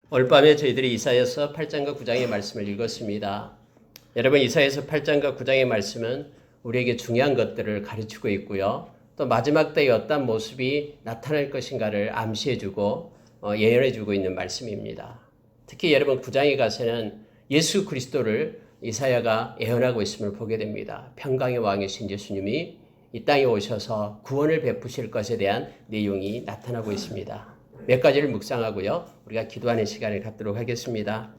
오늘 밤에 저희들이 이사야서 8장과 9장의 말씀을 읽었습니다. 여러분, 이사야서 8장과 9장의 말씀은 우리에게 중요한 것들을 가르치고 있고요. 또 마지막 때에 어떤 모습이 나타날 것인가를 암시해주고 예언해주고 있는 말씀입니다. 특히 여러분 9장에 가서는 예수 그리스도를 이사야가 예언하고 있음을 보게 됩니다. 평강의 왕이신 예수님이 이 땅에 오셔서 구원을 베푸실 것에 대한 내용이 나타나고 있습니다. 몇 가지를 묵상하고요. 우리가 기도하는 시간을 갖도록 하겠습니다.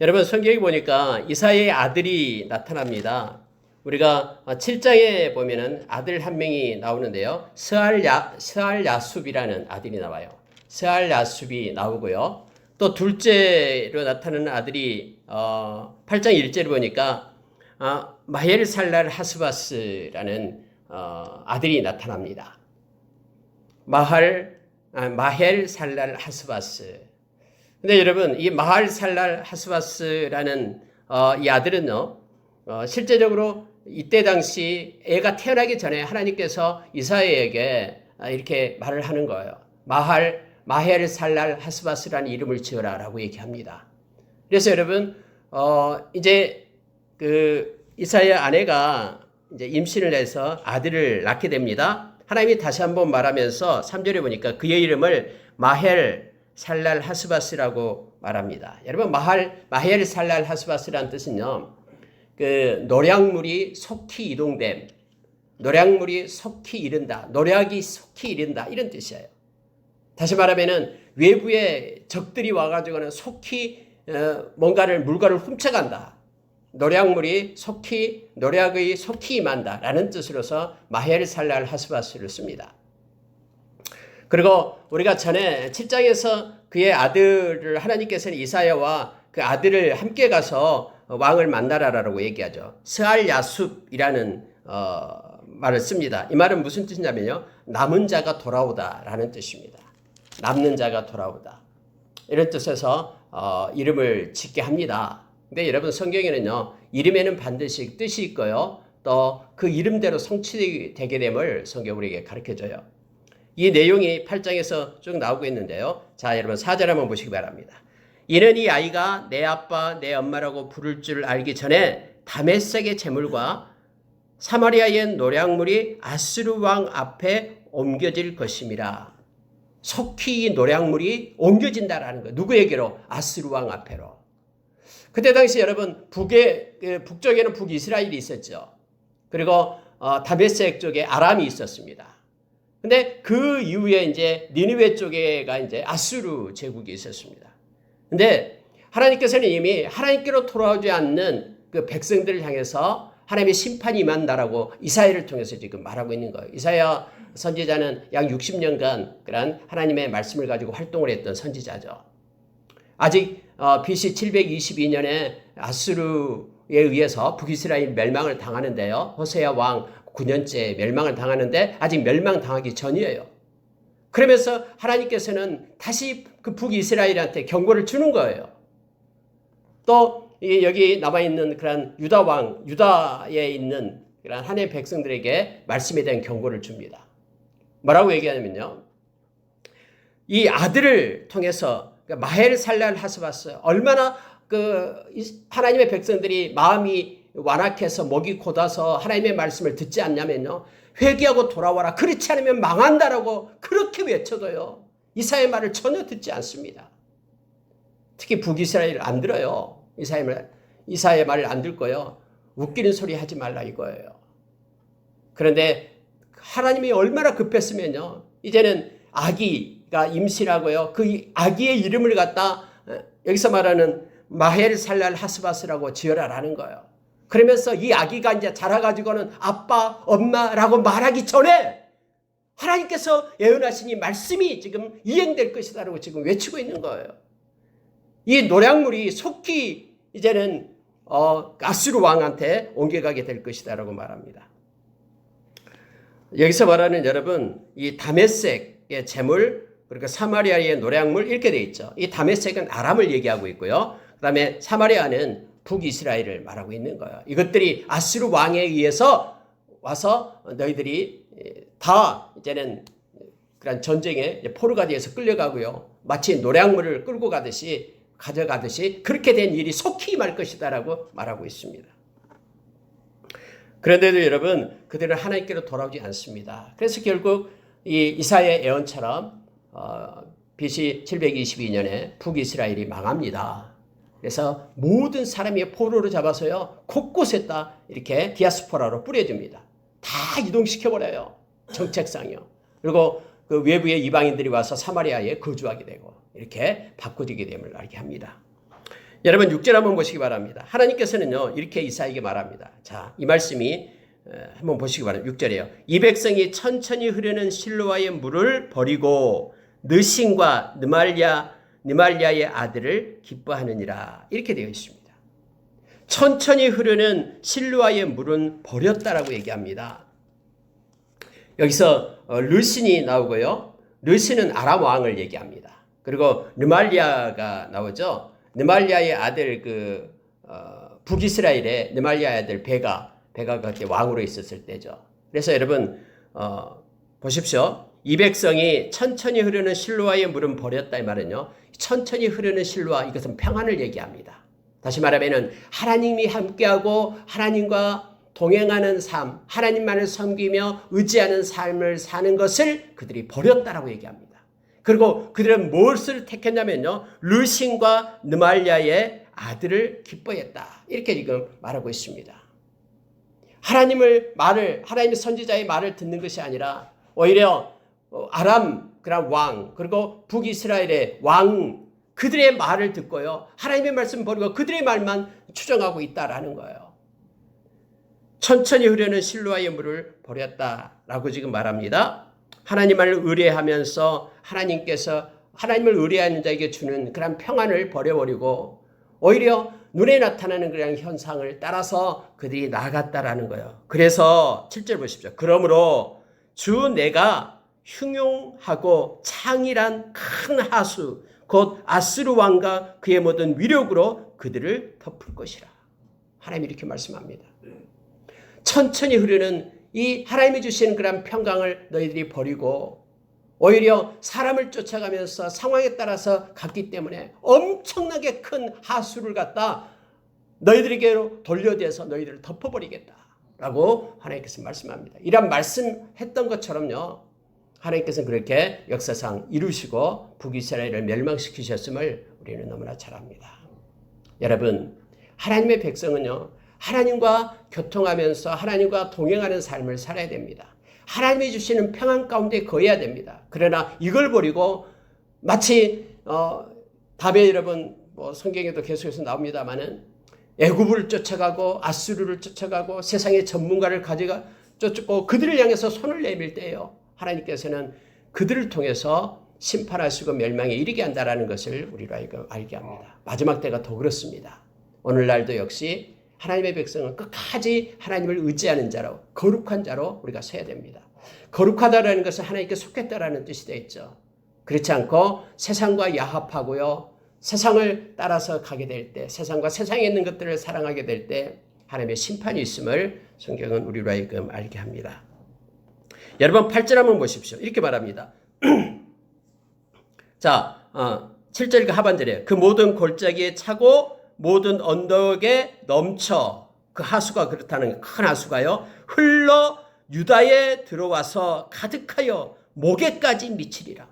여러분 성경에 보니까 이사야의 아들이 나타납니다. 우리가 7장에 보면은 아들 한 명이 나오는데요. 스알야숲이라는 아들이 나와요. 스알야숲이 나오고요. 또 둘째로 나타나는 아들이 8장 1절을 보니까 마헬살랄 하스바스라는 아들이 나타납니다. 마헬살랄 하스바스. 근데 여러분, 이 마헬살랄 하스바스라는 이 아들은요, 실제적으로 이때 당시 애가 태어나기 전에 하나님께서 이사야에게 이렇게 말을 하는 거예요. 마헬살랄 하스바스라는 이름을 지어라라고 얘기합니다. 그래서 여러분, 이제 이사야 아내가 이제 임신을 해서 아들을 낳게 됩니다. 하나님이 다시 한번 말하면서 3절에 보니까 그의 이름을 마헬살랄 하스바스라고 말합니다. 여러분, 마헬살랄 하스바스라는 뜻은요, 노략물이 속히 이동됨, 노략물이 속히 이른다, 노략이 속히 이른다, 이런 뜻이에요. 다시 말하면은 외부의 적들이 와가지고는 속히 물건을 훔쳐간다. 노략의 속히 임한다라는 뜻으로서 마헬살랄 하스바스를 씁니다. 그리고 우리가 전에 7장에서 그의 아들을 하나님께서는 이사야와 그 아들을 함께 가서 왕을 만나라라고 얘기하죠. 스알야숲이라는 말을 씁니다. 이 말은 무슨 뜻이냐면요, 남은 자가 돌아오다라는 뜻입니다. 남는 자가 돌아오다, 이런 뜻에서 이름을 짓게 합니다. 근데 여러분 성경에는요, 이름에는 반드시 뜻이 있고요, 또 그 이름대로 성취되게 됨을 성경 우리에게 가르쳐줘요. 이 내용이 8장에서 쭉 나오고 있는데요. 자, 여러분 4절 한번 보시기 바랍니다. 이는 이 아이가 내 아빠 내 엄마라고 부를 줄 알기 전에 다메섹의 제물과 사마리아의 노략물이 아스루 왕 앞에 옮겨질 것임이라. 속히 이 노략물이 옮겨진다라는 거예요. 누구에게로? 아스루 왕 앞에로. 그때 당시 여러분 북쪽에는 북이스라엘이 있었죠. 그리고 다메섹 쪽에 아람이 있었습니다. 근데 그 이후에 이제 니느웨 쪽에가 이제 아수르 제국이 있었습니다. 근데 하나님께서는 이미 하나님께로 돌아오지 않는 그 백성들을 향해서 하나님의 심판이 임한다라고 이사야를 통해서 지금 말하고 있는 거예요. 이사야 선지자는 약 60년간 그런 하나님의 말씀을 가지고 활동을 했던 선지자죠. 아직 BC 722년에 아수르에 의해서 북이스라엘 멸망을 당하는데요. 호세아 왕 9년째 멸망을 당하는데 아직 멸망당하기 전이에요. 그러면서 하나님께서는 다시 그 북이스라엘한테 경고를 주는 거예요. 또 여기 남아있는 그런 유다에 있는 그런 하나님의 백성들에게 말씀에 대한 경고를 줍니다. 뭐라고 얘기하냐면요, 이 아들을 통해서 마헬살랄 하스바스, 얼마나 하나님의 백성들이 마음이 완악해서 목이 곧아서 하나님의 말씀을 듣지 않냐면요, 회개하고 돌아와라, 그렇지 않으면 망한다라고 그렇게 외쳐도요, 이사야의 말을 전혀 듣지 않습니다. 특히 북이스라엘을 안 들어요. 이사야의 말을 안 듣고요, 웃기는 소리 하지 말라 이거예요. 그런데 하나님이 얼마나 급했으면요, 이제는 아기가 임신하고요, 그 아기의 이름을 갖다 여기서 말하는 마헬살랄 하스바스라고 지어라라는 거예요. 그러면서 이 아기가 이제 자라가지고는 아빠, 엄마라고 말하기 전에 하나님께서 예언하신 이 말씀이 지금 이행될 것이다라고 지금 외치고 있는 거예요. 이 노략물이 속히 이제는 아수르 왕한테 옮겨가게 될 것이다라고 말합니다. 여기서 말하는 여러분, 이 다메섹의 제물, 그리고 사마리아의 노략물, 이렇게 되어 있죠. 이 다메섹은 아람을 얘기하고 있고요, 그 다음에 사마리아는 북이스라엘을 말하고 있는 거예요. 이것들이 아수르 왕에 의해서 와서 너희들이 다 이제는 그런 전쟁에 포르가디에서 끌려가고요, 마치 노량물을 끌고 가져가듯이 그렇게 된 일이 속히 임할 것이다라고 말하고 있습니다. 그런데도 여러분, 그들은 하나님께로 돌아오지 않습니다. 그래서 결국 이 이사야의 예언처럼 BC 722년에 북이스라엘이 망합니다. 그래서 모든 사람이 포로로 잡아서요, 곳곳에다 이렇게 디아스포라로 뿌려줍니다. 다 이동시켜버려요. 정책상이요. 그리고 그 외부의 이방인들이 와서 사마리아에 거주하게 되고 이렇게 바꿔지게 됨을 알게 합니다. 여러분 6절 한번 보시기 바랍니다. 하나님께서는요 이렇게 이사야에게 말합니다. 자, 이 말씀이 한번 보시기 바랍니다. 6절이에요. 이 백성이 천천히 흐르는 실로아의 물을 버리고 느신과 느말랴의 아들을 기뻐하느니라. 이렇게 되어 있습니다. 천천히 흐르는 실로아의 물은 버렸다라고 얘기합니다. 여기서 르신이 나오고요. 르신은 아람 왕을 얘기합니다. 그리고 느말랴가 나오죠. 느말랴의 아들 북이스라엘의 느말랴의 아들 베가가 그때 왕으로 있었을 때죠. 그래서 여러분 보십시오. 이 백성이 천천히 흐르는 실로아의 물은 버렸다 이 말은요. 천천히 흐르는 실로아 이것은 평안을 얘기합니다. 다시 말하면은 하나님이 함께하고 하나님과 동행하는 삶, 하나님만을 섬기며 의지하는 삶을 사는 것을 그들이 버렸다라고 얘기합니다. 그리고 그들은 무엇을 택했냐면요. 르신과 느말랴의 아들을 기뻐했다. 이렇게 지금 말하고 있습니다. 하나님의 선지자의 말을 듣는 것이 아니라 오히려 아람 그런 왕 그리고 북이스라엘의 왕 그들의 말을 듣고요. 하나님의 말씀 버리고 그들의 말만 추정하고 있다라는 거예요. 천천히 흐르는 실로아의 물을 버렸다라고 지금 말합니다. 하나님을 의뢰하면서 하나님을 의뢰하는 자에게 주는 그런 평안을 버려버리고 오히려 눈에 나타나는 그런 현상을 따라서 그들이 나아갔다라는 거예요. 그래서 7절 보십시오. 그러므로 주 내가 흉용하고 창일한 큰 하수 곧 아스루 왕과 그의 모든 위력으로 그들을 덮을 것이라. 하나님이 이렇게 말씀합니다. 천천히 흐르는 이 하나님이 주시는 그런 평강을 너희들이 버리고 오히려 사람을 쫓아가면서 상황에 따라서 갔기 때문에 엄청나게 큰 하수를 갖다 너희들에게로 돌려대서 너희들을 덮어버리겠다라고 하나님께서 말씀합니다. 이런 말씀했던 것처럼요. 하나님께서는 그렇게 역사상 이루시고 북이스라엘을 멸망시키셨음을 우리는 너무나 잘 압니다. 여러분, 하나님의 백성은요. 하나님과 교통하면서 하나님과 동행하는 삶을 살아야 됩니다. 하나님이 주시는 평안 가운데 거해야 됩니다. 그러나 이걸 버리고 마치 다베 여러분 성경에도 계속해서 나옵니다마는 애굽을 쫓아가고 아수르를 쫓아가고 세상의 전문가를 쫓고 그들을 향해서 손을 내밀 때요. 하나님께서는 그들을 통해서 심판하시고 멸망에 이르게 한다라는 것을 우리로 알게 합니다. 마지막 때가 더 그렇습니다. 오늘날도 역시 하나님의 백성은 끝까지 하나님을 의지하는 자로 거룩한 자로 우리가 서야 됩니다. 거룩하다라는 것은 하나님께 속했다라는 뜻이 되어 있죠. 그렇지 않고 세상과 야합하고요. 세상을 따라서 가게 될 때 세상과 세상에 있는 것들을 사랑하게 될 때 하나님의 심판이 있음을 성경은 우리로 하여금 알게 합니다. 여러분 8절 한번 보십시오. 이렇게 말합니다. 자, 7절 그 하반절에 그 모든 골짜기에 차고 모든 언덕에 넘쳐 그 하수가 그렇다는 큰 하수가요. 흘러 유다에 들어와서 가득하여 목에까지 미치리라.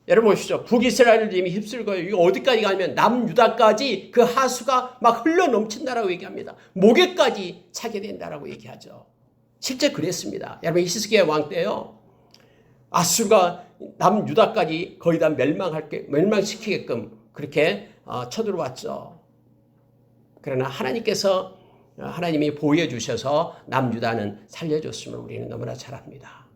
여러분 보십시오. 북이스라엘을 이미 휩쓸고요. 이거 어디까지 가면 남유다까지 그 하수가 막 흘러 넘친다라고 얘기합니다. 목에까지 차게 된다라고 얘기하죠. 실제 그랬습니다. 여러분 히스기야 왕 때요. 아수르가 남유다까지 거의 다 멸망시키게끔 그렇게 쳐들어왔죠. 그러나 하나님이 보호해 주셔서 남유다는 살려줬음을 우리는 너무나 잘 압니다.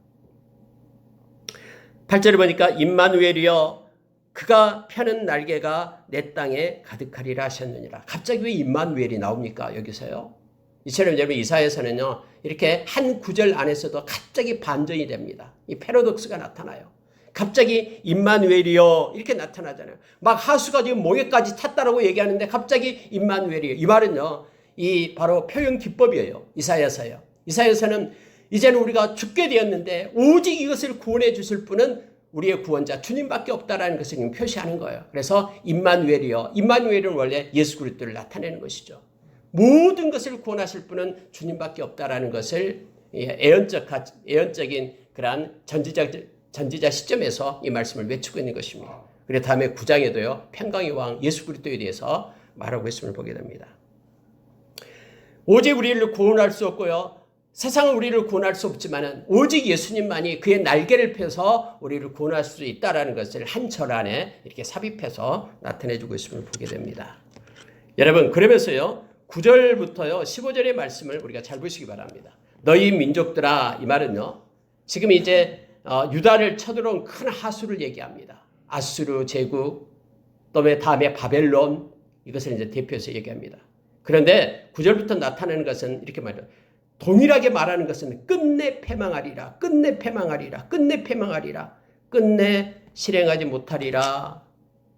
8절을 보니까 임마누엘이여 그가 펴는 날개가 내 땅에 가득하리라 하셨느니라. 갑자기 왜 임마누엘이 나옵니까? 여기서요. 이처럼 여러분 이사야에서는요. 이렇게 한 구절 안에서도 갑자기 반전이 됩니다. 이 패러독스가 나타나요. 갑자기 임마누엘이요 이렇게 나타나잖아요. 막 하수가 지금 목에까지 탔다라고 얘기하는데 갑자기 임마누엘이요. 이 말은요. 이 바로 표현 기법이에요. 이사야서요. 이사야서는 이제는 우리가 죽게 되었는데 오직 이것을 구원해 주실 분은 우리의 구원자 주님밖에 없다라는 것을 표시하는 거예요. 그래서 임마누엘이요. 임마누엘은 원래 예수 그리스도를 나타내는 것이죠. 모든 것을 구원하실 분은 주님밖에 없다라는 것을 예언적인 그러한 전지자 시점에서 이 말씀을 외치고 있는 것입니다. 그리고 다음에 9장에도요. 평강의 왕 예수 그리스도에 대해서 말하고 있음을 보게 됩니다. 오직 우리를 구원할 수 없고요. 세상은 우리를 구원할 수 없지만 오직 예수님만이 그의 날개를 펴서 우리를 구원할 수 있다는 것을 한 절 안에 이렇게 삽입해서 나타내주고 있음을 보게 됩니다. 여러분 그러면서요 9절부터요 15절의 말씀을 우리가 잘 보시기 바랍니다. 너희 민족들아 이 말은요 지금 이제 유다를 쳐들어온 큰 하수를 얘기합니다. 아수르 제국 또 다음에 바벨론 이것을 이제 대표해서 얘기합니다. 그런데 9절부터 나타나는 것은 이렇게 말해요. 동일하게 말하는 것은 끝내 패망하리라. 끝내 패망하리라. 끝내 패망하리라. 끝내 실행하지 못하리라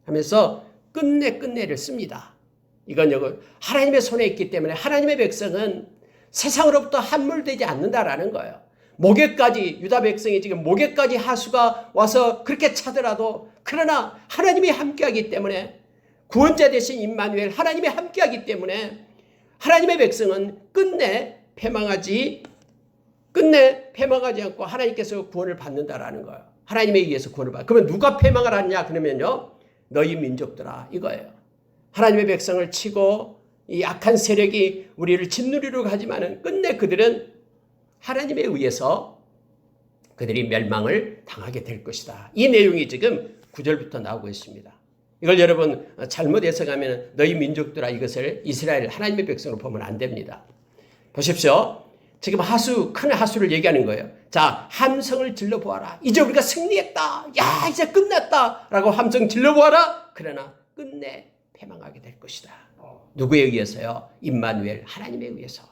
하면서 끝내를 씁니다. 이건 하나님의 손에 있기 때문에 하나님의 백성은 세상으로부터 함몰되지 않는다라는 거예요. 목에까지 유다 백성이 지금 목에까지 하수가 와서 그렇게 차더라도 그러나 하나님이 함께하기 때문에 구원자 되신 임마누엘 하나님이 함께하기 때문에 하나님의 백성은 끝내 패망하지 않고 하나님께서 구원을 받는다라는 거예요. 하나님에 의해서 구원을 받아. 그러면 누가 패망을 하느냐? 그러면요. 너희 민족들아 이거예요. 하나님의 백성을 치고 이 악한 세력이 우리를 짓누리러 가지만은 끝내 그들은 하나님에 의해서 그들이 멸망을 당하게 될 것이다. 이 내용이 지금 9절부터 나오고 있습니다. 이걸 여러분 잘못 해석하면 너희 민족들아 이것을 이스라엘 하나님의 백성으로 보면 안 됩니다. 보십시오. 지금 큰 하수를 얘기하는 거예요. 자, 함성을 질러보아라. 이제 우리가 승리했다. 야, 이제 끝났다. 라고 함성 질러보아라. 그러나 끝내 패망하게 될 것이다. 누구에 의해서요? 임마누엘 하나님에 의해서.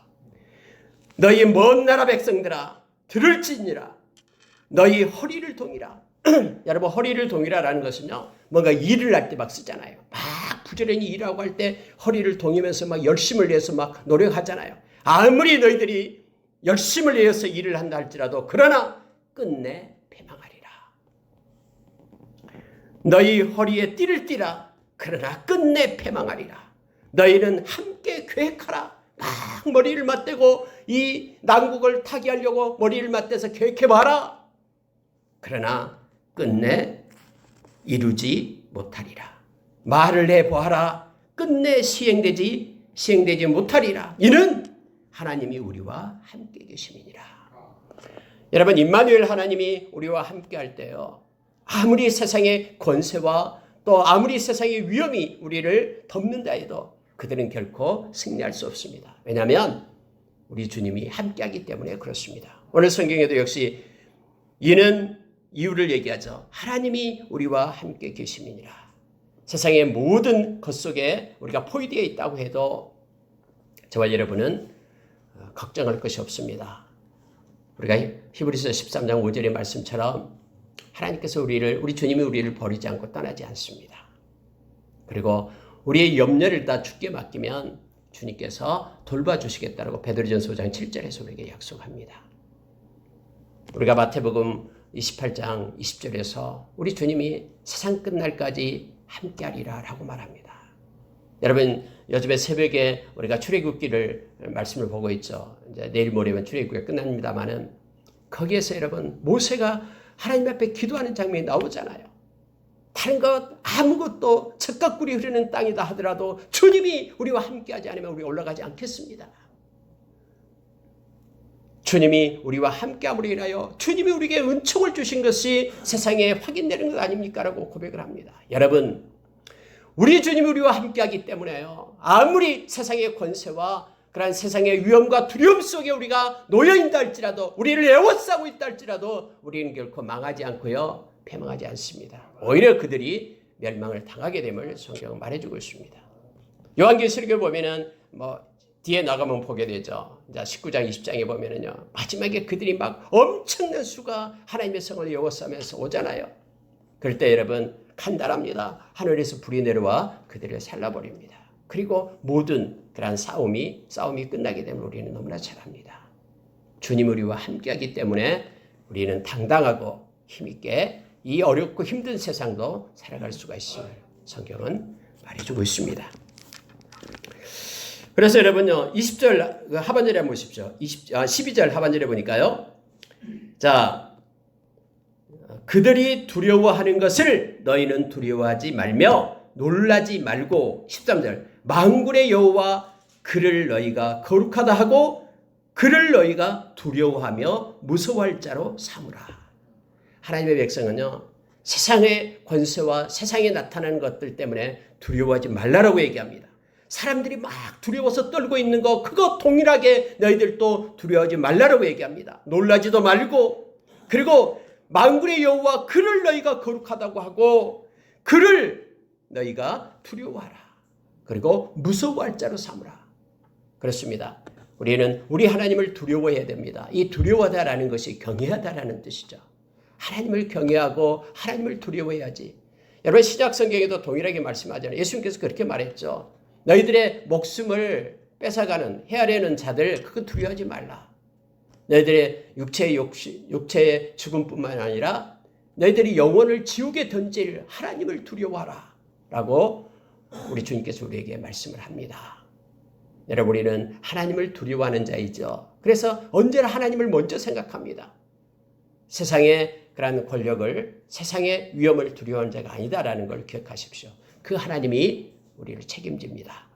너희 먼 나라 백성들아 들을지니라. 너희 허리를 동이라. 여러분 허리를 동이라라는 것은요. 뭔가 일을 할 때 막 쓰잖아요. 막 부지런히 일하고 할 때 허리를 동이면서 막 열심을 내서 막 노력하잖아요. 아무리 너희들이 열심을 내어서 일을 한다 할지라도 그러나 끝내 패망하리라. 너희 허리에 띠를 띠라. 그러나 끝내 패망하리라. 너희는 함께 계획하라. 막 머리를 맞대고 이 난국을 타개하려고 머리를 맞대서 계획해봐라. 그러나 끝내 이루지 못하리라. 말을 해보아라. 끝내 시행되지 못하리라. 이는 하나님이 우리와 함께 계심이니라. 여러분 임마누엘 하나님이 우리와 함께 할 때요. 아무리 세상의 권세와 또 아무리 세상의 위험이 우리를 덮는다 해도 그들은 결코 승리할 수 없습니다. 왜냐하면 우리 주님이 함께하기 때문에 그렇습니다. 오늘 성경에도 역시 이는 이유를 얘기하죠. 하나님이 우리와 함께 계심이니라. 세상의 모든 것 속에 우리가 포위되어 있다고 해도 저와 여러분은 걱정할 것이 없습니다. 우리가 히브리서 13장 5절의 말씀처럼 하나님께서 우리 주님이 우리를 버리지 않고 떠나지 않습니다. 그리고 우리의 염려를 다 주께 맡기면 주님께서 돌봐주시겠다고 베드로전서 5장 7절에서 우리에게 약속합니다. 우리가 마태복음 28장 20절에서 우리 주님이 세상 끝날까지 함께하리라 라고 말합니다. 여러분 요즘에 새벽에 우리가 출애굽기를 말씀을 보고 있죠. 이제 내일 모레면 출애굽기가 끝납니다만은 거기에서 여러분 모세가 하나님 앞에 기도하는 장면이 나오잖아요. 다른 것 아무것도 젖가꿀이 흐르는 땅이다 하더라도 주님이 우리와 함께하지 않으면 우리 올라가지 않겠습니다. 주님이 우리와 함께함으로 인하여 주님이 우리에게 은총을 주신 것이 세상에 확인되는 것 아닙니까? 라고 고백을 합니다. 여러분 우리 주님이 우리와 함께하기 때문에요. 아무리 세상의 권세와 그러한 세상의 위험과 두려움 속에 우리가 놓여있다 할지라도 우리를 에워싸고 있다 할지라도 우리는 결코 망하지 않고요. 패망하지 않습니다. 오히려 그들이 멸망을 당하게 됨을 성경은 말해주고 있습니다. 요한계시록에 보면은 뒤에 나가면 보게 되죠. 19장 20장에 보면은요. 마지막에 그들이 막 엄청난 수가 하나님의 성을 에워싸면서 오잖아요. 그럴 때 여러분 간단합니다. 하늘에서 불이 내려와 그들을 살라버립니다. 그리고 모든 그러한 싸움이 끝나게 되면 우리는 너무나 잘 압니다. 주님 우리와 함께하기 때문에 우리는 당당하고 힘있게 이 어렵고 힘든 세상도 살아갈 수가 있음을 성경은 말해주고 있습니다. 그래서 여러분요, 20절 하반절에 한번 보십시오. 12절 하반절에 보니까요. 자, 그들이 두려워하는 것을 너희는 두려워하지 말며 놀라지 말고 13절 만군의 여호와 그를 너희가 거룩하다 하고 그를 너희가 두려워하며 무서워할 자로 삼으라. 하나님의 백성은요, 세상의 권세와 세상에 나타나는 것들 때문에 두려워하지 말라라고 얘기합니다. 사람들이 막 두려워서 떨고 있는 거 그거 동일하게 너희들도 두려워하지 말라라고 얘기합니다. 놀라지도 말고, 그리고 만군의 여호와 그를 너희가 거룩하다고 하고 그를 너희가 두려워하라. 그리고 무서워할 자로 삼으라. 그렇습니다. 우리는 우리 하나님을 두려워해야 됩니다. 이 두려워하다라는 것이 경외하다라는 뜻이죠. 하나님을 경외하고 하나님을 두려워해야지. 여러분 신약 성경에도 동일하게 말씀하잖아요. 예수님께서 그렇게 말했죠. 너희들의 목숨을 뺏어가는 헤아려는 자들 그건 두려워하지 말라. 너희들의 육체의 죽음뿐만 아니라 너희들이 영혼을 지옥에 던질 하나님을 두려워하라 라고 우리 주님께서 우리에게 말씀을 합니다. 여러분 우리는 하나님을 두려워하는 자이죠. 그래서 언제나 하나님을 먼저 생각합니다. 세상의 그런 권력을, 세상의 위험을 두려워하는 자가 아니다라는 걸 기억하십시오. 그 하나님이 우리를 책임집니다.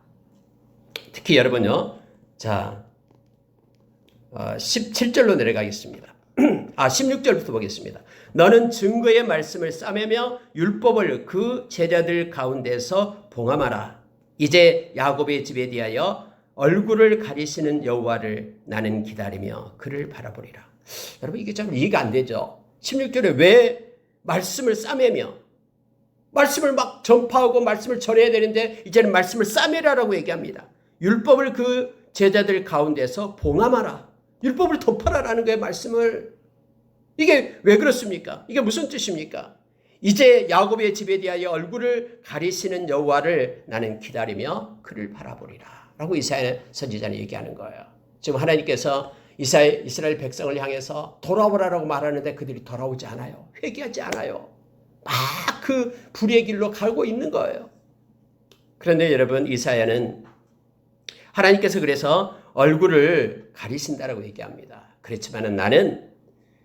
특히 여러분요, 자 17절로 내려가겠습니다. 16절부터 보겠습니다. 너는 증거의 말씀을 싸매며 율법을 그 제자들 가운데서 봉함하라. 이제 야곱의 집에 대하여 얼굴을 가리시는 여호와를 나는 기다리며 그를 바라보리라. 여러분 이게 참 이해가 안 되죠. 16절에 왜 말씀을 싸매며 말씀을 막 전파하고 말씀을 전해야 되는데 이제는 말씀을 싸매라라고 얘기합니다. 율법을 그 제자들 가운데서 봉함하라. 율법을 덮어라라는 거예요. 말씀을. 이게 왜 그렇습니까? 이게 무슨 뜻입니까? 이제 야곱의 집에 대하여 얼굴을 가리시는 여호와를 나는 기다리며 그를 바라보리라 라고 이사야 선지자는 얘기하는 거예요. 지금 하나님께서 이스라엘 백성을 향해서 돌아오라라고 말하는데 그들이 돌아오지 않아요. 회개하지 않아요. 막 그 불의 길로 가고 있는 거예요. 그런데 여러분 이사야는 하나님께서 그래서 얼굴을 가리신다라고 얘기합니다. 그렇지만은 나는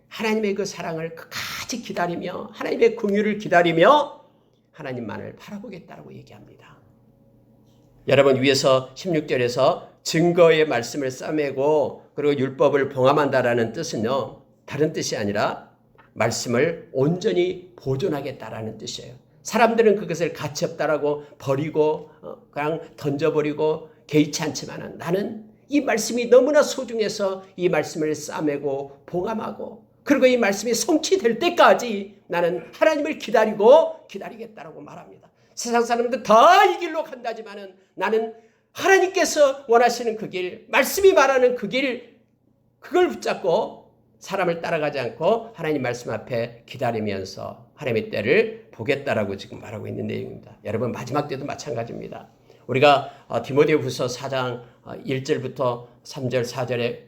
하나님의 그 사랑을 끝까지 기다리며 하나님의 긍휼을 기다리며 하나님만을 바라보겠다라고 얘기합니다. 여러분 위에서 16절에서 증거의 말씀을 싸매고 그리고 율법을 봉함한다라는 뜻은요. 다른 뜻이 아니라 말씀을 온전히 보존하겠다라는 뜻이에요. 사람들은 그것을 가치 없다라고 버리고 그냥 던져버리고 개의치 않지만 나는 이 말씀이 너무나 소중해서 이 말씀을 싸매고 봉함하고 그리고 이 말씀이 성취될 때까지 나는 하나님을 기다리겠다라고 말합니다. 세상 사람들 다 이 길로 간다지만은 나는 하나님께서 원하시는 그 길, 말씀이 말하는 그 길, 그걸 붙잡고 사람을 따라가지 않고 하나님 말씀 앞에 기다리면서 하나님의 때를 보겠다라고 지금 말하고 있는 내용입니다. 여러분 마지막 때도 마찬가지입니다. 우리가 디모데후서 4장 1절부터 3절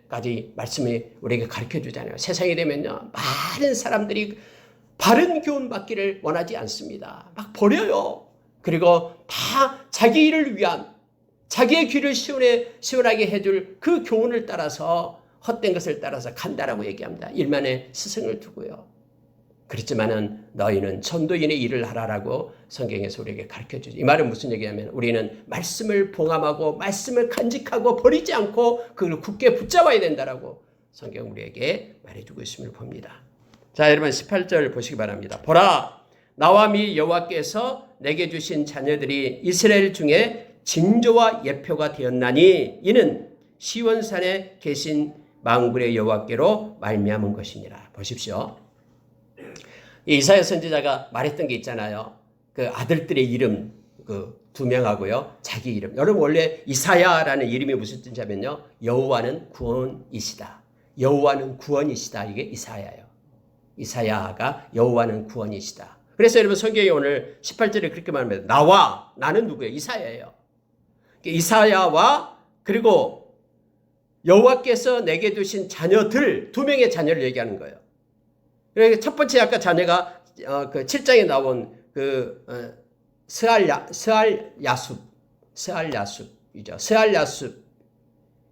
4절에까지 말씀이 우리에게 가르쳐 주잖아요. 세상이 되면요 많은 사람들이 바른 교훈 받기를 원하지 않습니다. 막 버려요. 그리고 다 자기 일을 위한 자기의 귀를 시원하게 해줄 그 교훈을 따라서 헛된 것을 따라서 간다라고 얘기합니다. 일만의 스승을 두고요. 그렇지만은 너희는 전도인의 일을 하라라고 성경에서 우리에게 가르쳐주죠. 이 말은 무슨 얘기냐면 우리는 말씀을 봉함하고 말씀을 간직하고 버리지 않고 그걸 굳게 붙잡아야 된다라고 성경 우리에게 말해주고 있음을 봅니다. 자 여러분 18절 보시기 바랍니다. 보라 나와 미 여호와께서 내게 주신 자녀들이 이스라엘 중에 징조와 예표가 되었나니 이는 시온산에 계신 만군의 여호와께로 말미암은 것이니라. 보십시오. 이사야 선지자가 말했던 게 있잖아요. 그 아들들의 이름 그 두 명하고요. 자기 이름. 여러분 원래 이사야라는 이름이 무슨 뜻이냐면요. 여호와는 구원이시다. 여호와는 구원이시다. 이게 이사야예요. 이사야가 여호와는 구원이시다. 그래서 여러분 성경이 오늘 18절에 그렇게 말합니다. 나와 나는 누구예요? 이사야예요. 이사야와 그리고 여호와께서 내게 주신 자녀들 두 명의 자녀를 얘기하는 거예요. 그러니까 첫 번째 아까 자녀가 그 7장에 나온 그 스알야숲이죠. 스알야숲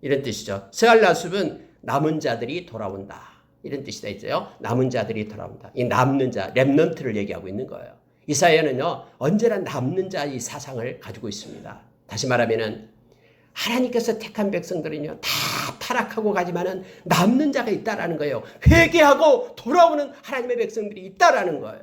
이런 뜻이죠. 스알야숲은 남은 자들이 돌아온다. 이런 뜻이 다 있어요. 남은 자들이 돌아온다. 이 남는 자, 렘넌트를 얘기하고 있는 거예요. 이사야는요, 언제나 남는 자의 사상을 가지고 있습니다. 다시 말하면은 하나님께서 택한 백성들은요, 다 타락하고 가지만은 남는 자가 있다라는 거예요. 회개하고 돌아오는 하나님의 백성들이 있다라는 거예요.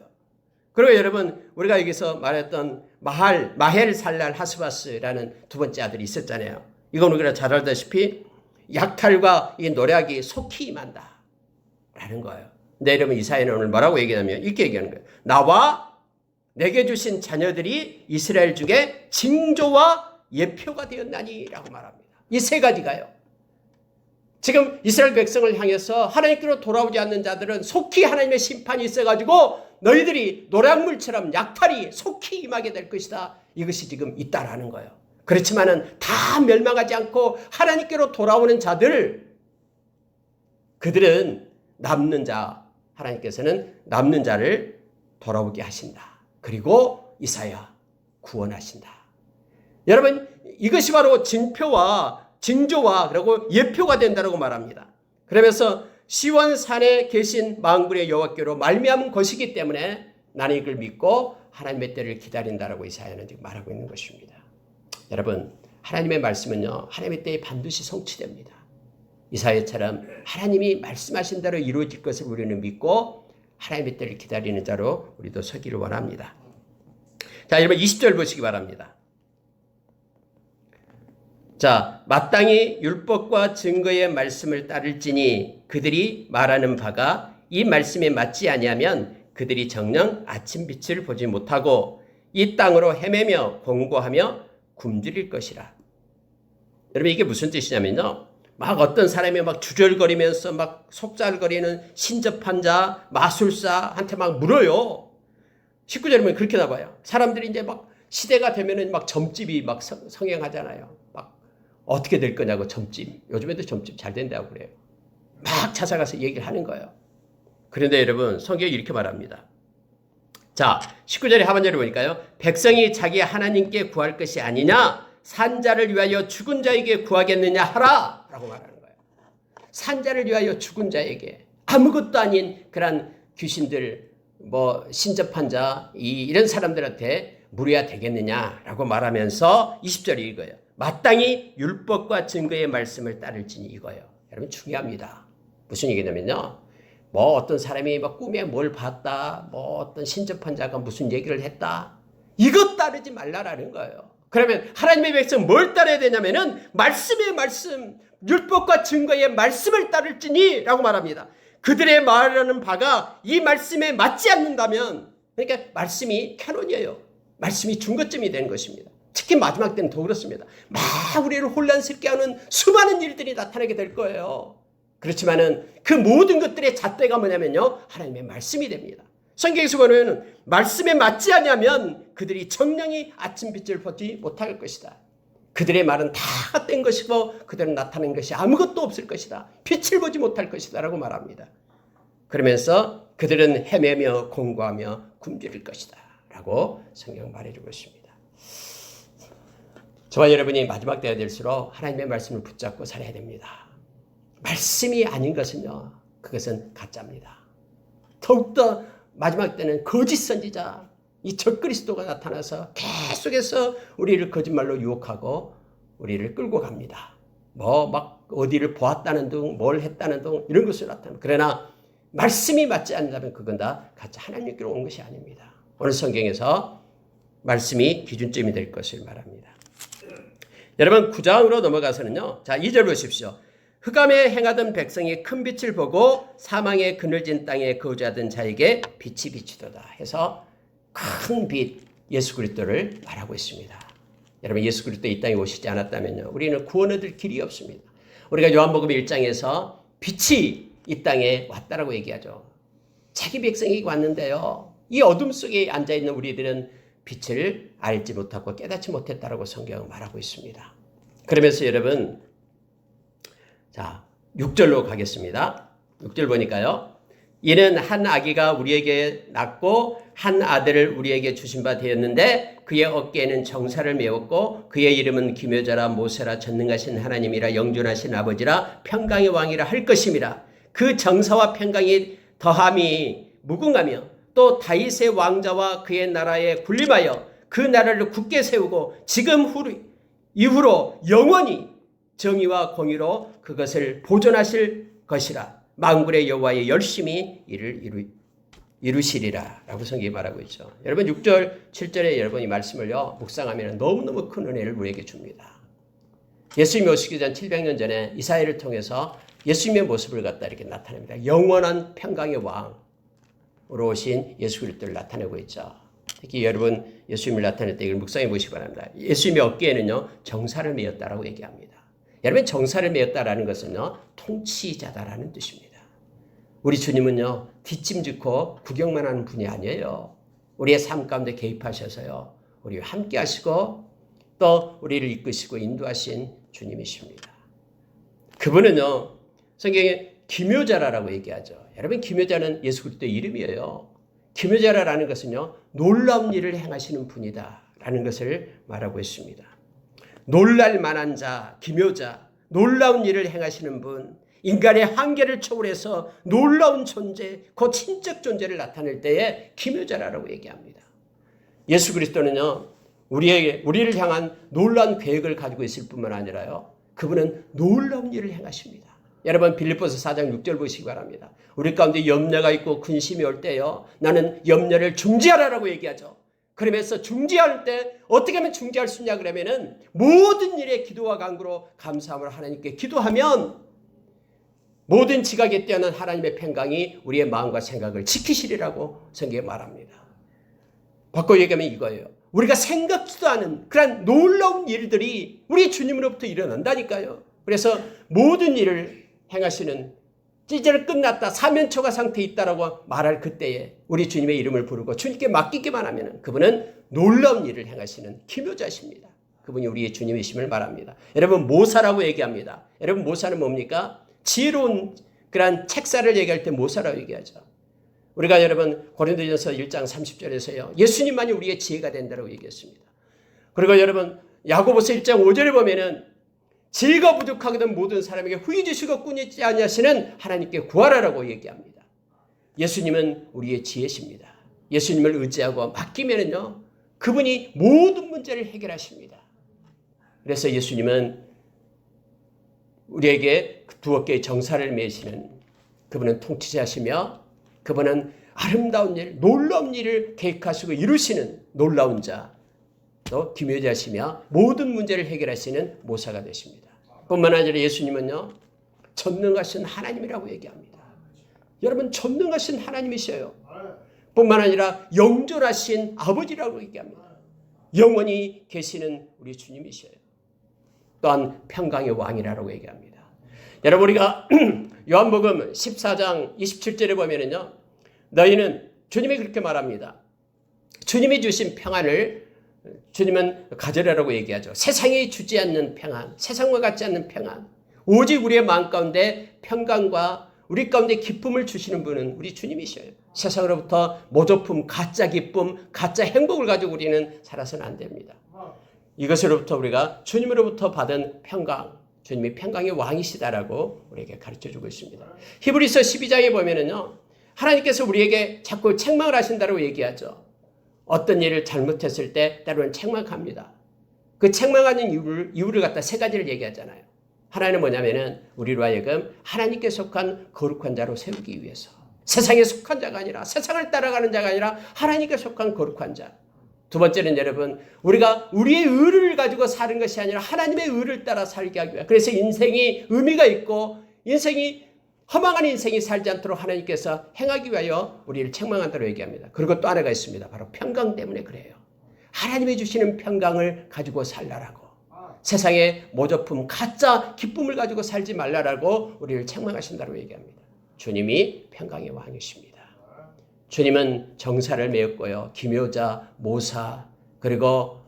그리고 여러분, 우리가 여기서 말했던 마헬 살랄 하스바스라는 두 번째 아들이 있었잖아요. 이건 우리가 잘 알다시피 약탈과 이 노략이 속히 임한다 라는 거예요. 근데 여러분, 이사야는 오늘 뭐라고 얘기하냐면 이렇게 얘기하는 거예요. 나와 내게 주신 자녀들이 이스라엘 중에 징조와 예표가 되었나니 라고 말합니다. 이 세 가지가요. 지금 이스라엘 백성을 향해서 하나님께로 돌아오지 않는 자들은 속히 하나님의 심판이 있어가지고 너희들이 노략물처럼 약탈이 속히 임하게 될 것이다. 이것이 지금 있다라는 거예요. 그렇지만은 다 멸망하지 않고 하나님께로 돌아오는 자들, 그들은 남는 자, 하나님께서는 남는 자를 돌아오게 하신다. 그리고 이사야 구원하신다. 여러분, 이것이 바로 징표와 징조와 그리고 예표가 된다고 말합니다. 그러면서 시원산에 계신 만군의 여호와께로 말미암은 것이기 때문에 나는 이걸 믿고 하나님의 때를 기다린다라고 이사야는 지금 말하고 있는 것입니다. 여러분, 하나님의 말씀은요, 하나님의 때에 반드시 성취됩니다. 이사야처럼 하나님이 말씀하신 대로 이루어질 것을 우리는 믿고 하나님의 때를 기다리는 자로 우리도 서기를 원합니다. 자, 여러분 20절 보시기 바랍니다. 자, 마땅히 율법과 증거의 말씀을 따를지니 그들이 말하는 바가 이 말씀에 맞지 아니하면 그들이 정녕 아침 빛을 보지 못하고 이 땅으로 헤매며 공고하며 굶주릴 것이라. 여러분, 이게 무슨 뜻이냐면요, 막 어떤 사람이 막 주절거리면서 막 속잘거리는 신접한 자, 마술사한테 막 물어요. 19절에 보면 그렇게 나와요. 사람들이 이제 막 시대가 되면은 막 점집이 막 성행하잖아요. 막 어떻게 될 거냐고 점집. 요즘에도 점집 잘 된다고 그래요. 막 찾아가서 얘기를 하는 거예요. 그런데 여러분, 성경이 이렇게 말합니다. 자, 19절의 하반절을 보니까요, 백성이 자기 하나님께 구할 것이 아니냐, 산자를 위하여 죽은 자에게 구하겠느냐 하라 라고 말하는 거예요. 산자를 위하여 죽은 자에게, 아무것도 아닌 그런 귀신들, 뭐 신접한 자, 이런 사람들한테 물어야 되겠느냐라고 말하면서 20절이 이거예요. 마땅히 율법과 증거의 말씀을 따를지니 이거예요. 여러분, 중요합니다. 무슨 얘기냐면요, 뭐 어떤 사람이 막 꿈에 뭘 봤다, 뭐 어떤 신접한 자가 무슨 얘기를 했다, 이것 따르지 말라라는 거예요. 그러면 하나님의 백성 뭘 따라야 되냐면은 말씀의 말씀, 율법과 증거의 말씀을 따를지니 라고 말합니다. 그들의 말하는 바가 이 말씀에 맞지 않는다면, 그러니까 말씀이 캐논이에요. 말씀이 중거점이 되는 것입니다. 특히 마지막 때는 더 그렇습니다. 막 우리를 혼란스럽게 하는 수많은 일들이 나타나게 될 거예요. 그렇지만은 그 모든 것들의 잣대가 뭐냐면요, 하나님의 말씀이 됩니다. 성경에서 보면 말씀에 맞지 않으면 그들이 정령이 아침빛을 보지 못할 것이다. 그들의 말은 다 헛된 것이고 그들은 나타낸 것이 아무것도 없을 것이다. 빛을 보지 못할 것이다 라고 말합니다. 그러면서 그들은 헤매며 공고하며 굶주릴 것이다 라고 성경 말해주고 있습니다. 저와 여러분이 마지막 때가 될수록 하나님의 말씀을 붙잡고 살아야 됩니다. 말씀이 아닌 것은요, 그것은 가짜입니다. 더욱더 마지막 때는 거짓 선지자, 이 적그리스도가 나타나서 계속해서 우리를 거짓말로 유혹하고 우리를 끌고 갑니다. 뭐 막 어디를 보았다는 둥, 뭘 했다는 둥, 이런 것을 나타납니다. 그러나 말씀이 맞지 않는다면 그건 다 가짜 하나님께로 온 것이 아닙니다. 오늘 성경에서 말씀이 기준점이 될 것을 말합니다. 여러분, 9장으로 넘어가서는요, 자 2절 보십시오. 흑암에 행하던 백성이 큰 빛을 보고 사망의 그늘진 땅에 거주하던 자에게 빛이 비치도다 해서 큰 빛, 예수 그리스도를 말하고 있습니다. 여러분, 예수 그리스도 이 땅에 오시지 않았다면요, 우리는 구원 얻을 길이 없습니다. 우리가 요한복음 1장에서 빛이 이 땅에 왔다라고 얘기하죠. 자기 백성이 왔는데요, 이 어둠 속에 앉아있는 우리들은 빛을 알지 못하고 깨닫지 못했다라고 성경은 말하고 있습니다. 그러면서 여러분, 자 6절로 가겠습니다. 6절 보니까요, 이는 한 아기가 우리에게 낳고 한 아들을 우리에게 주신 바 되었는데 그의 어깨에는 정사를 메웠고 그의 이름은 기묘자라 모세라 전능하신 하나님이라 영존하신 아버지라 평강의 왕이라 할 것임이라. 그 정사와 평강이 더함이 무궁하며 또 다윗의 왕자와 그의 나라에 군림하여 그 나라를 굳게 세우고 지금 이후로 영원히 정의와 공의로 그것을 보존하실 것이라. 만군의 여호와의 열심히 이를 이루시리라 라고 성경이 말하고 있죠. 여러분 6절 7절에 여러분 이 말씀을요 묵상하면 너무너무 큰 은혜를 우리에게 줍니다. 예수님이 오시기 전 700년 전에 이사야를 통해서 예수님의 모습을 갖다 이렇게 나타냅니다. 영원한 평강의 왕으로 오신 예수 그리스도를 나타내고 있죠. 특히 여러분 예수님을 나타낼 때 이걸 묵상해 보시기 바랍니다. 예수님의 어깨에는요 정사를 메었다라고 얘기합니다. 여러분 정사를 메었다라는 것은요 통치자다라는 뜻입니다. 우리 주님은요 뒷짐짓고 구경만 하는 분이 아니에요. 우리의 삶 가운데 개입하셔서요 우리와 함께 하시고 또 우리를 이끄시고 인도하신 주님이십니다. 그분은요 성경에 기묘자라고 얘기하죠. 여러분 기묘자는 예수 그리스도의 이름이에요. 기묘자라는 것은요 놀라운 일을 행하시는 분이다 라는 것을 말하고 있습니다. 놀랄 만한 자, 기묘자, 놀라운 일을 행하시는 분, 인간의 한계를 초월해서 놀라운 존재, 그 신적 존재를 나타낼 때에 기묘자라고 얘기합니다. 예수 그리스도는요, 우리를 향한 놀라운 계획을 가지고 있을 뿐만 아니라요, 그분은 놀라운 일을 행하십니다. 여러분 빌립보서 4장 6절 보시기 바랍니다. 우리 가운데 염려가 있고 근심이 올 때요, 나는 염려를 중지하라라고 얘기하죠. 그러면서 중지할 때 어떻게 하면 중지할 수 있냐 그러면은 모든 일에 기도와 간구로 감사함을 하나님께 기도하면 모든 지각에 뛰어난 하나님의 평강이 우리의 마음과 생각을 지키시리라고 성경에 말합니다. 바꿔 얘기하면 이거예요. 우리가 생각지도 않은 그런 놀라운 일들이 우리 주님으로부터 일어난다니까요. 그래서 모든 일을 행하시는 이제는 끝났다. 사면초가 상태에 있다라고 말할 그때에 우리 주님의 이름을 부르고 주님께 맡기기만 하면 그분은 놀라운 일을 행하시는 기묘자십니다. 그분이 우리의 주님이심을 말합니다. 여러분 모사라고 얘기합니다. 여러분 모사는 뭡니까? 지혜로운 그런 책사를 얘기할 때 모사라고 얘기하죠. 우리가 여러분 고린도전서 1장 30절에서요. 예수님만이 우리의 지혜가 된다고 얘기했습니다. 그리고 여러분 야고보서 1장 5절에 보면은 지혜가 부족하거든 모든 사람에게 후히 주시고 끊이지 아니하시는 하나님께 구하라라고 얘기합니다. 예수님은 우리의 지혜십니다. 예수님을 의지하고 맡기면은요, 그분이 모든 문제를 해결하십니다. 그래서 예수님은 우리에게 두 어깨의 정사를 매시는 그분은 통치자시며 그분은 아름다운 일, 놀라운 일을 계획하시고 이루시는 놀라운 자, 또 기묘자시며 모든 문제를 해결하시는 모사가 되십니다. 뿐만 아니라 예수님은요 전능하신 하나님이라고 얘기합니다. 여러분 전능하신 하나님이셔요. 뿐만 아니라 영존하신 아버지라고 얘기합니다. 영원히 계시는 우리 주님이셔요. 또한 평강의 왕이라고 얘기합니다. 여러분 우리가 요한복음 14장 27절에 보면은요 너희는 주님이 그렇게 말합니다. 주님이 주신 평안을 주님은 가져라라고 얘기하죠. 세상이 주지 않는 평안, 세상과 같지 않는 평안, 오직 우리의 마음 가운데 평강과 우리 가운데 기쁨을 주시는 분은 우리 주님이셔요. 세상으로부터 모조품, 가짜 기쁨, 가짜 행복을 가지고 우리는 살아서는 안 됩니다. 이것으로부터 우리가 주님으로부터 받은 평강, 주님이 평강의 왕이시다라고 우리에게 가르쳐주고 있습니다. 히브리서 12장에 보면은요, 하나님께서 우리에게 자꾸 책망을 하신다고 얘기하죠. 어떤 일을 잘못했을 때 때로는 책망합니다. 그 책망하는 이유를 갖다 세 가지를 얘기하잖아요. 하나는 뭐냐면은 우리로 하여금 하나님께 속한 거룩한 자로 세우기 위해서. 세상에 속한 자가 아니라 세상을 따라가는 자가 아니라 하나님께 속한 거룩한 자. 두 번째는 여러분 우리가 우리의 의를 가지고 사는 것이 아니라 하나님의 의를 따라 살게 하기 위해. 그래서 인생이 의미가 있고 인생이 허망한 인생이 살지 않도록 하나님께서 행하기 위하여 우리를 책망한다고 얘기합니다. 그리고 또 하나가 있습니다. 바로 평강 때문에 그래요. 하나님이 주시는 평강을 가지고 살라라고. 세상의 모조품, 가짜 기쁨을 가지고 살지 말라라고 우리를 책망하신다고 얘기합니다. 주님이 평강의 왕이십니다. 주님은 정사를 메었고요. 기묘자, 모사, 그리고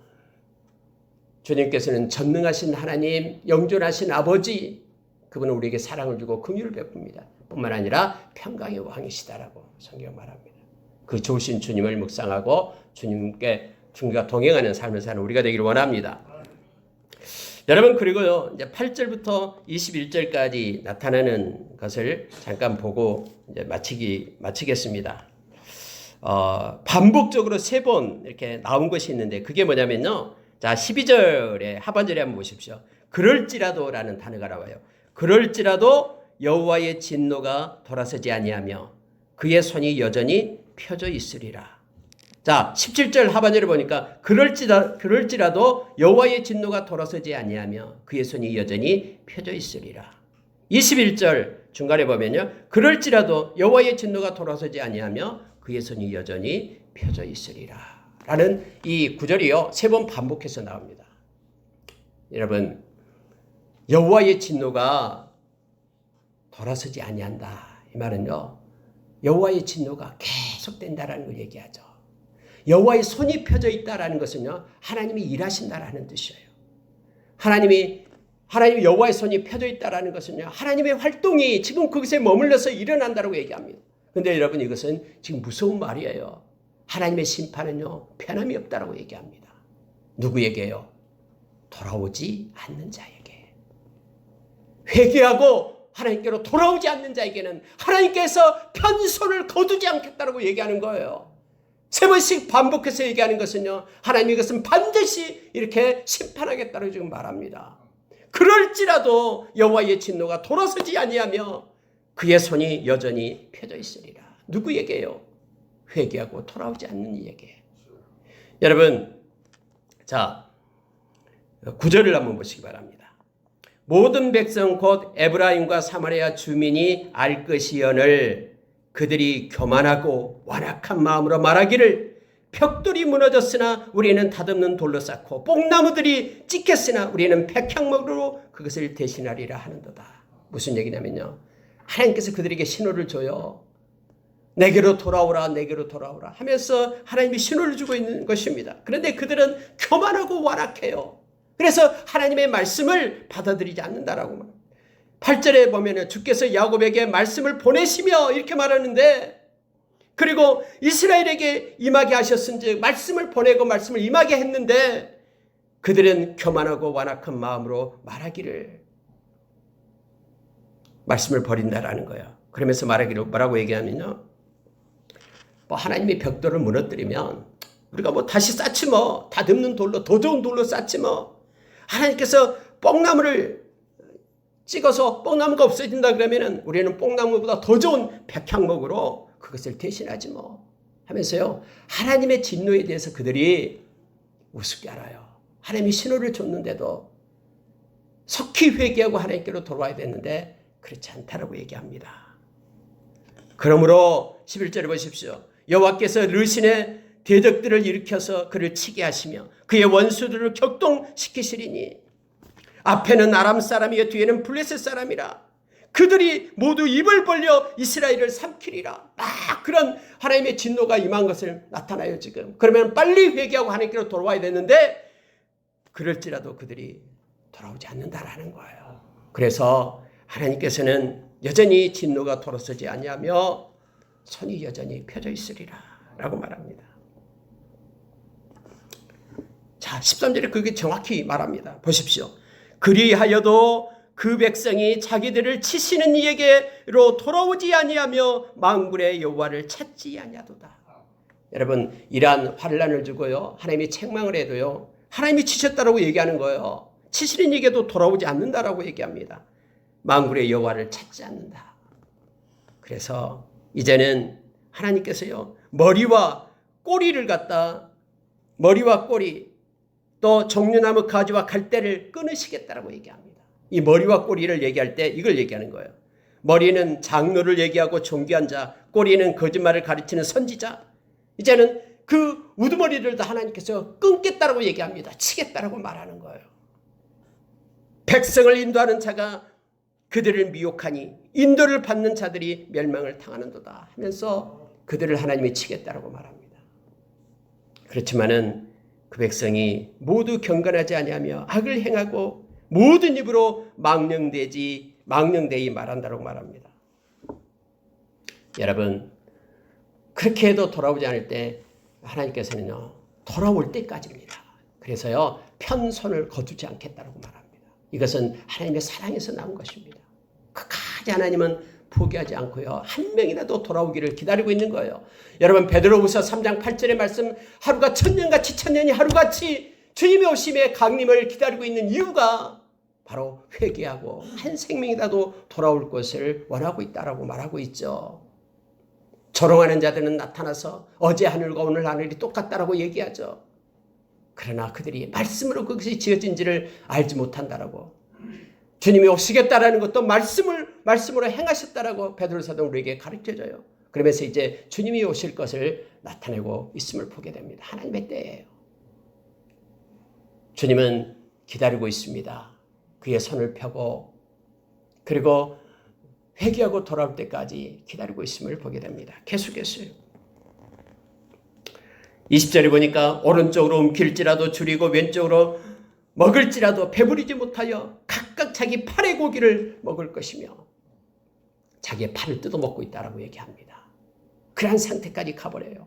주님께서는 전능하신 하나님, 영존하신 아버지, 그분은 우리에게 사랑을 주고 긍휼을 베풉니다. 뿐만 아니라 평강의 왕이시다라고 성경 말합니다. 그 좋으신 주님을 묵상하고 주님과 동행하는 삶을 사는 우리가 되기를 원합니다. 여러분, 그리고요, 이제 8절부터 21절까지 나타나는 것을 잠깐 보고 이제 마치겠습니다. 반복적으로 3번 이렇게 나온 것이 있는데 그게 뭐냐면요. 자, 12절의 하반절에 한번 보십시오. 그럴지라도라는 단어가 나와요. 그럴지라도 여호와의 진노가 돌아서지 아니하며 그의 손이 여전히 펴져 있으리라. 자, 17절 하반절에 보니까 그럴지라도 여호와의 진노가 돌아서지 아니하며 그의 손이 여전히 펴져 있으리라. 21절 중간에 보면요. 그럴지라도 여호와의 진노가 돌아서지 아니하며 그의 손이 여전히 펴져 있으리라. 라는 이 구절이요. 3번 반복해서 나옵니다. 여러분, 여호와의 진노가 돌아서지 아니한다. 이 말은요. 여호와의 진노가 계속된다라는 걸 얘기하죠. 여호와의 손이 펴져 있다라는 것은요. 하나님이 일하신다라는 뜻이에요. 하나님이 여호와의 손이 펴져 있다라는 것은요. 하나님의 활동이 지금 그것에 머물러서 일어난다라고 얘기합니다. 그런데 여러분, 이것은 지금 무서운 말이에요. 하나님의 심판은요. 편함이 없다라고 얘기합니다. 누구에게요? 돌아오지 않는 자에게. 회개하고 하나님께로 돌아오지 않는 자에게는 하나님께서 편손을 거두지 않겠다라고 얘기하는 거예요. 3번씩 반복해서 얘기하는 것은요. 하나님이 이것은 반드시 이렇게 심판하겠다고 지금 말합니다. 그럴지라도 여호와의 진노가 돌아서지 아니하며 그의 손이 여전히 펴져 있으리라. 누구에게요? 회개하고 돌아오지 않는 이에게. 여러분, 자, 9절을 한번 보시기 바랍니다. 모든 백성 곧 에브라임과 사마리아 주민이 알 것이여늘 그들이 교만하고 완악한 마음으로 말하기를 벽돌이 무너졌으나 우리는 닷없는 돌로 쌓고 뽕나무들이 찍혔으나 우리는 백향목으로 그것을 대신하리라 하는도다. 무슨 얘기냐면요. 하나님께서 그들에게 신호를 줘요. 내게로 돌아오라, 내게로 돌아오라 하면서 하나님이 신호를 주고 있는 것입니다. 그런데 그들은 교만하고 완악해요. 그래서 하나님의 말씀을 받아들이지 않는다라고 말합니다. 8절에 보면 주께서 야곱에게 말씀을 보내시며 이렇게 말하는데, 그리고 이스라엘에게 임하게 하셨은즉 말씀을 보내고 말씀을 임하게 했는데 그들은 교만하고 완악한 마음으로 말하기를, 말씀을 버린다라는 거예요. 그러면서 말하기를 뭐라고 얘기하면요. 하나님이 벽돌을 무너뜨리면 우리가 다시 쌓지 뭐, 닷없는 돌로, 더 좋은 돌로 쌓지 뭐. 하나님께서 뽕나무를 찍어서 뽕나무가 없어진다 그러면은 우리는 뽕나무보다 더 좋은 백향목으로 그것을 대신하지 뭐 하면서요. 하나님의 진노에 대해서 그들이 우습게 알아요. 하나님이 신호를 줬는데도 속히 회개하고 하나님께로 돌아와야 되는데 그렇지 않다라고 얘기합니다. 그러므로 11절에 보십시오. 여호와께서 르신의 대적들을 일으켜서 그를 치게 하시며 그의 원수들을 격동시키시리니 앞에는 아람 사람이요 뒤에는 블레셋 사람이라. 그들이 모두 입을 벌려 이스라엘을 삼키리라. 그런 하나님의 진노가 임한 것을 나타나요 지금. 그러면 빨리 회개하고 하나님께로 돌아와야 되는데 그럴지라도 그들이 돌아오지 않는다라는 거예요. 그래서 하나님께서는 여전히 진노가 돌아서지 아니하며 손이 여전히 펴져 있으리라 라고 말합니다. 자, 13절에 그게 정확히 말합니다. 보십시오. 그리하여도 그 백성이 자기들을 치시는 이에게로 돌아오지 아니하며 만군의 여호와를 찾지 아니하도다. 여러분, 이러한 환난을 주고요, 하나님이 책망을 해도요, 하나님이 치셨다라고 얘기하는 거예요. 치시는 이에게도 돌아오지 않는다라고 얘기합니다. 만군의 여호와를 찾지 않는다. 그래서 이제는 하나님께서요, 머리와 꼬리를 갖다, 머리와 꼬리 또 종려나무 가지와 갈대를 끊으시겠다라고 얘기합니다. 이 머리와 꼬리를 얘기할 때 이걸 얘기하는 거예요. 머리는 장로를 얘기하고 존귀한 자, 꼬리는 거짓말을 가르치는 선지자. 이제는 그 우두머리를 다 하나님께서 끊겠다라고 얘기합니다. 치겠다라고 말하는 거예요. 백성을 인도하는 자가 그들을 미혹하니 인도를 받는 자들이 멸망을 당하는도다 하면서 그들을 하나님이 치겠다라고 말합니다. 그렇지만은 그 백성이 모두 경건하지 아니하며 악을 행하고 모든 입으로 망령되이 말한다고 말합니다. 여러분, 그렇게 해도 돌아오지 않을 때 하나님께서는요, 돌아올 때까지입니다. 그래서요, 편손을 거두지 않겠다고 말합니다. 이것은 하나님의 사랑에서 나온 것입니다. 끝까지 하나님은 포기하지 않고요, 한 명이라도 돌아오기를 기다리고 있는 거예요. 여러분, 베드로후서 3장 8절의 말씀, 하루가 천년같이 천년이 하루같이 주님의 오심의 강림을 기다리고 있는 이유가 바로 회개하고 한 생명이라도 돌아올 것을 원하고 있다라고 말하고 있죠. 조롱하는 자들은 나타나서 어제 하늘과 오늘 하늘이 똑같다라고 얘기하죠. 그러나 그들이 말씀으로 그것이 지어진지를 알지 못한다라고, 주님이 오시겠다라는 것도 말씀으로 행하셨다라고 베드로 사도는 우리에게 가르쳐줘요. 그러면서 이제 주님이 오실 것을 나타내고 있음을 보게 됩니다. 하나님의 때예요. 주님은 기다리고 있습니다. 그의 손을 펴고, 그리고 회개하고 돌아올 때까지 기다리고 있음을 보게 됩니다. 계속했어요. 20절에 보니까 오른쪽으로 움킬지라도 줄이고 왼쪽으로 먹을지라도 배부르지 못하여 각각 자기 팔의 고기를 먹을 것이며 자기의 팔을 뜯어먹고 있다라고 얘기합니다. 그러한 상태까지 가버려요.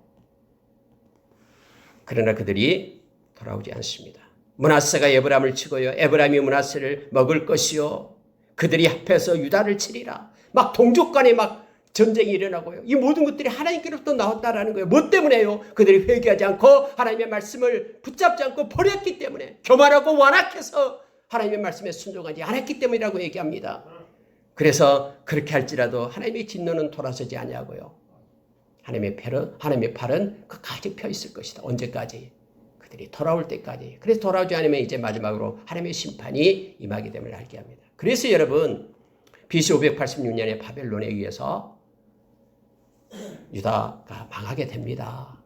그러나 그들이 돌아오지 않습니다. 므낫세가 에브람을 치고요, 에브람이 므낫세를 먹을 것이요, 그들이 합해서 유다를 치리라. 막 동족 간에 막 전쟁이 일어나고요. 이 모든 것들이 하나님께로부터 나왔다라는 거예요. 뭐 때문에요? 그들이 회개하지 않고 하나님의 말씀을 붙잡지 않고 버렸기 때문에, 교만하고 완악해서 하나님의 말씀에 순종하지 않았기 때문이라고 얘기합니다. 그래서 그렇게 할지라도 하나님의 진노는 돌아서지 아니하고요, 하나님의 팔은 끝까지 펴 있을 것이다. 언제까지? 그들이 돌아올 때까지. 그래서 돌아오지 않으면 이제 마지막으로 하나님의 심판이 임하게 됨을 알게 합니다. 그래서 여러분, BC 586년에 바벨론에 의해서 유다가 망하게 됩니다.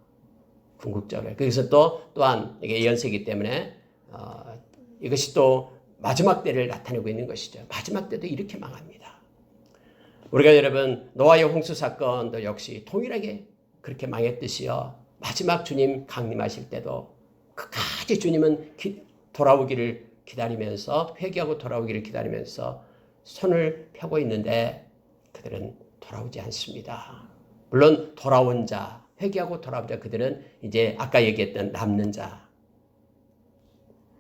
궁극적으로. 그래서 또한 이게 예언세기 때문에 이것이 또 마지막 때를 나타내고 있는 것이죠. 마지막 때도 이렇게 망합니다. 우리가 여러분, 노아의 홍수 사건도 역시 동일하게 그렇게 망했듯이요, 마지막 주님 강림하실 때도 끝까지 주님은 돌아오기를 기다리면서, 회개하고 돌아오기를 기다리면서 손을 펴고 있는데 그들은 돌아오지 않습니다. 물론 돌아온 자, 회개하고 돌아온 자, 그들은 이제 아까 얘기했던 남는 자,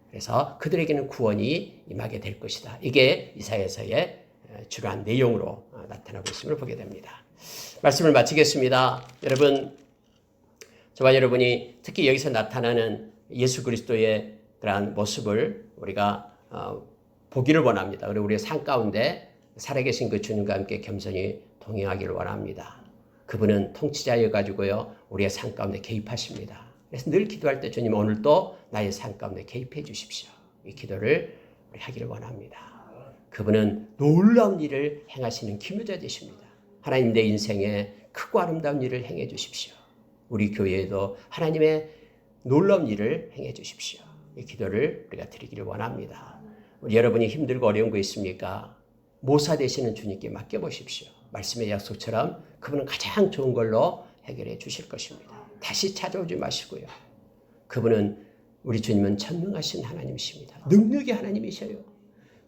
그래서 그들에게는 구원이 임하게 될 것이다. 이게 이사야서의 주요한 내용으로 나타나고 있음을 보게 됩니다. 말씀을 마치겠습니다. 여러분, 저와 여러분이 특히 여기서 나타나는 예수 그리스도의 그러한 모습을 우리가 보기를 원합니다. 그리고 우리의 삶 가운데 살아계신 그 주님과 함께 겸손히 동행하기를 원합니다. 그분은 통치자여가지고요, 우리의 삶 가운데 개입하십니다. 그래서 늘 기도할 때 주님, 오늘도 나의 삶 가운데 개입해 주십시오. 이 기도를 우리 하기를 원합니다. 그분은 놀라운 일을 행하시는 기묘자 되십니다. 하나님, 내 인생에 크고 아름다운 일을 행해 주십시오. 우리 교회에도 하나님의 놀라운 일을 행해 주십시오. 이 기도를 우리가 드리기를 원합니다. 우리 여러분이 힘들고 어려운 거 있습니까? 모사 되시는 주님께 맡겨보십시오. 말씀의 약속처럼 그분은 가장 좋은 걸로 해결해 주실 것입니다. 다시 찾아오지 마시고요. 그분은, 우리 주님은 전능하신 하나님이십니다. 능력의 하나님이셔요.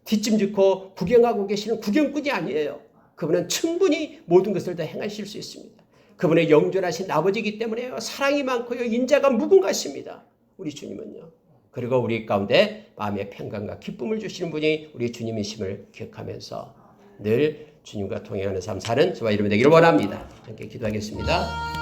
뒷짐짓고 구경하고 계시는 구경꾼이 아니에요. 그분은 충분히 모든 것을 다 행하실 수 있습니다. 그분의 영존하신 아버지이기 때문에요, 사랑이 많고요, 인자가 무궁하십니다. 우리 주님은요. 그리고 우리 가운데 마음의 평강과 기쁨을 주시는 분이 우리 주님이심을 기억하면서 늘 주님과 동행하는 삶 사는 저와 여러분 되기를 원합니다. 함께 기도하겠습니다.